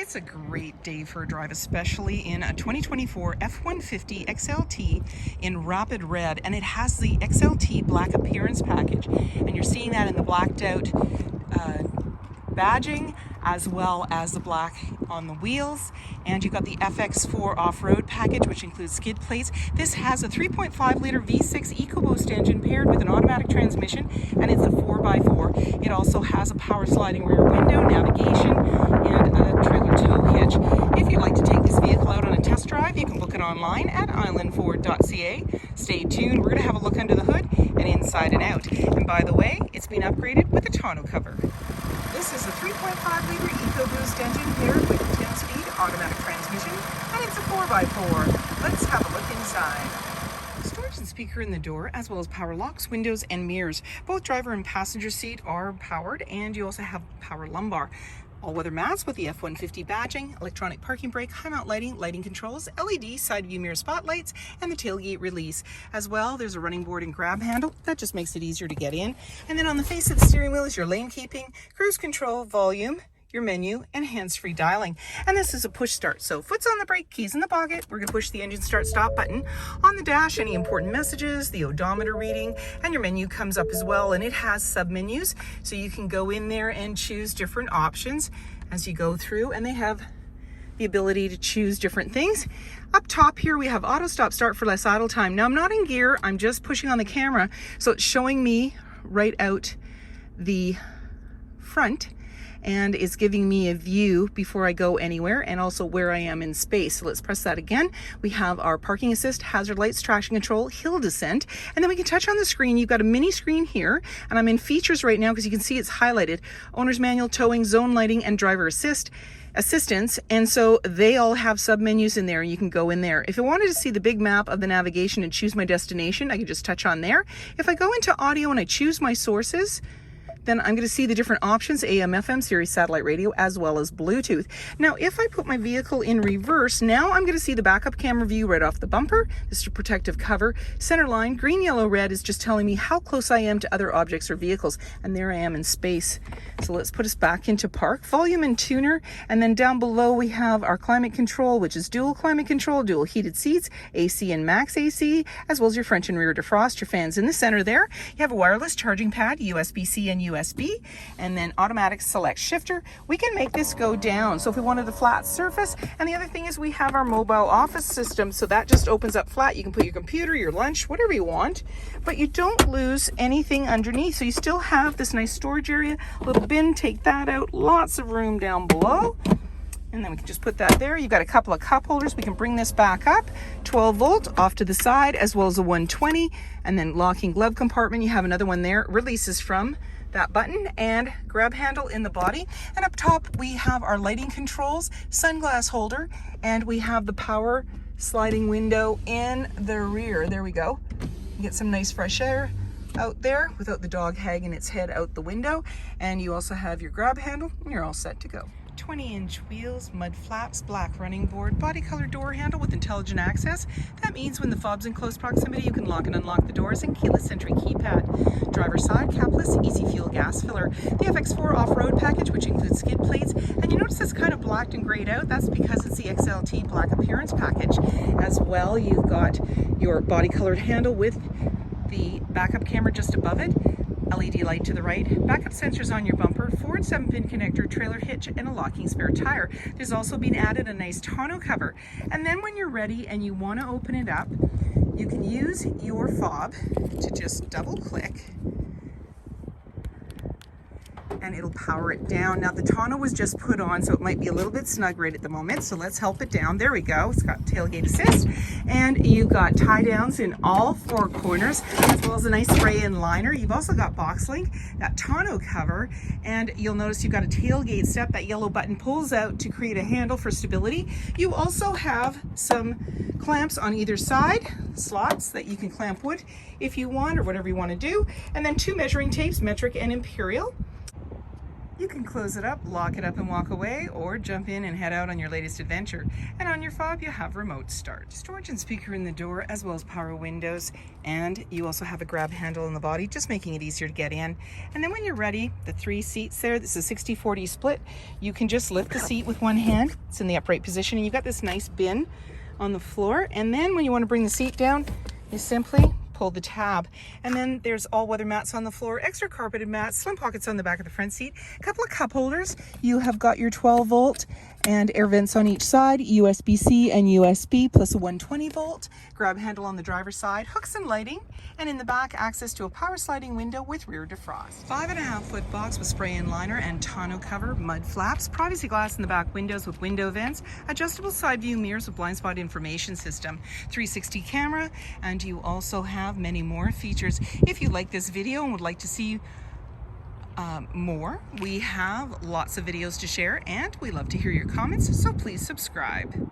It's a great day for a drive, especially in a 2024 F-150 XLT in rapid red, and it has the XLT black appearance package, and you're seeing that in the blacked out badging as well as the black on the wheels. And you've got the FX4 off-road package, which includes skid plates. This has a 3.5 liter V6 EcoBoost engine paired with an automatic transmission, and it's a 4x4. It also has a power sliding rear window, navigation, and a trailer tow hitch. If you'd like to take this vehicle out on a test drive, you can book it online at islandford.ca. Stay tuned, we're going to have a look under the hood and inside and out. And by the way, it's been upgraded with a tonneau cover. This is a 3.5 liter EcoBoost engine paired with a 10-speed automatic transmission, and it's a 4x4. Let's have a look inside. Storage and speaker in the door, as well as power locks, windows, and mirrors. Both driver and passenger seat are powered, and you also have power lumbar. All-weather mats with the F-150 badging, electronic parking brake, high-mount lighting, lighting controls, LED side view mirror spotlights, and the tailgate release. As well, there's a running board and grab handle. That just makes it easier to get in. And then on the face of the steering wheel is your lane keeping, cruise control, volume, your menu, and hands-free dialing. And this is a push start, so foot's on the brake, keys in the pocket. We're going to push the engine start stop button. On the dash, any important messages, the odometer reading, and your menu comes up as well, and it has sub-menus, so you can go in there and choose different options as you go through, and they have the ability to choose different things. Up top here we have auto stop start for less idle time. Now I'm not in gear, I'm just pushing on the camera, so it's showing me right out the front, and it's giving me a view before I go anywhere, and also where I am in space. So let's press that again. We have our parking assist, hazard lights, traction control, hill descent, and then we can touch on the screen. You've got a mini screen here, and I'm in features right now because you can see it's highlighted. Owner's manual, towing, zone lighting, and driver assistance, and so they all have sub-menus in there. You can go in there. If I wanted to see the big map of the navigation and choose my destination, I can just touch on there. If I go into audio and I choose my sources, then I'm going to see the different options, AM, FM, Sirius satellite radio, as well as Bluetooth. Now, if I put my vehicle in reverse, now I'm going to see the backup camera view right off the bumper. This is a protective cover. Center line, green, yellow, red is just telling me how close I am to other objects or vehicles. And there I am in space. So let's put us back into park. Volume and tuner. And then down below we have our climate control, which is dual climate control, dual heated seats, AC and max AC, as well as your front and rear defrost, your fans in the center there. You have a wireless charging pad, USB-C and USB, and then automatic select shifter. We can make this go down, so if we wanted a flat surface. And the other thing is we have our mobile office system, so that just opens up flat. You can put your computer, your lunch, whatever you want, but you don't lose anything underneath, so you still have this nice storage area. Little bin, take that out, lots of room down below. And then we can just put that there. You've got a couple of cup holders. We can bring this back up. 12 volt off to the side, as well as a 120. And then locking glove compartment. You have another one there. Releases from that button, and grab handle in the body. And up top we have our lighting controls, sunglass holder, and we have the power sliding window in the rear. There we go. You get some nice fresh air out there without the dog hanging its head out the window. And you also have your grab handle, and you're all set to go. 20-inch wheels, mud flaps, black running board, body color door handle with intelligent access. That means when the fob's in close proximity, you can lock and unlock the doors, and keyless entry keypad. Driver side, capless, easy fuel gas filler. The FX4 off-road package, which includes skid plates. And you notice it's kind of blacked and grayed out. That's because it's the XLT black appearance package. As well, you've got your body colored handle with the backup camera just above it. LED light to the right, backup sensors on your bumper, 4 and 7-pin connector, trailer hitch, and a locking spare tire. There's also been added a nice tonneau cover. And then when you're ready and you want to open it up, you can use your fob to just double click, and it'll power it down. Now the tonneau was just put on, so it might be a little bit snug right at the moment, so let's help it down. There we go. It's got tailgate assist, and you've got tie downs in all 4 corners, as well as a nice spray-in liner. You've also got box link, that tonneau cover, and you'll notice you've got a tailgate step. That yellow button pulls out to create a handle for stability. You also have some clamps on either side, slots that you can clamp wood if you want, or whatever you want to do, and then 2 measuring tapes, metric and imperial. You can close it up, lock it up and walk away, or jump in and head out on your latest adventure. And on your fob, you have remote start. Storage and speaker in the door, as well as power windows. And you also have a grab handle on the body, just making it easier to get in. And then when you're ready, the 3 seats there, this is a 60-40 split. You can just lift the seat with one hand. It's in the upright position, and you've got this nice bin on the floor. And then when you want to bring the seat down, you simply pull the tab, and then there's all-weather mats on the floor, extra carpeted mats, slim pockets on the back of the front seat, a couple of cup holders. You have got your 12-volt and air vents on each side, USB-C and USB, plus a 120-volt grab handle on the driver's side, hooks and lighting, and in the back, access to a power sliding window with rear defrost. 5.5-foot box with spray-in liner and tonneau cover, mud flaps, privacy glass in the back windows with window vents, adjustable side view mirrors with blind spot information system, 360 camera, and you also have many more features. If you like this video and would like to see more, we have lots of videos to share, and we love to hear your comments, so please subscribe.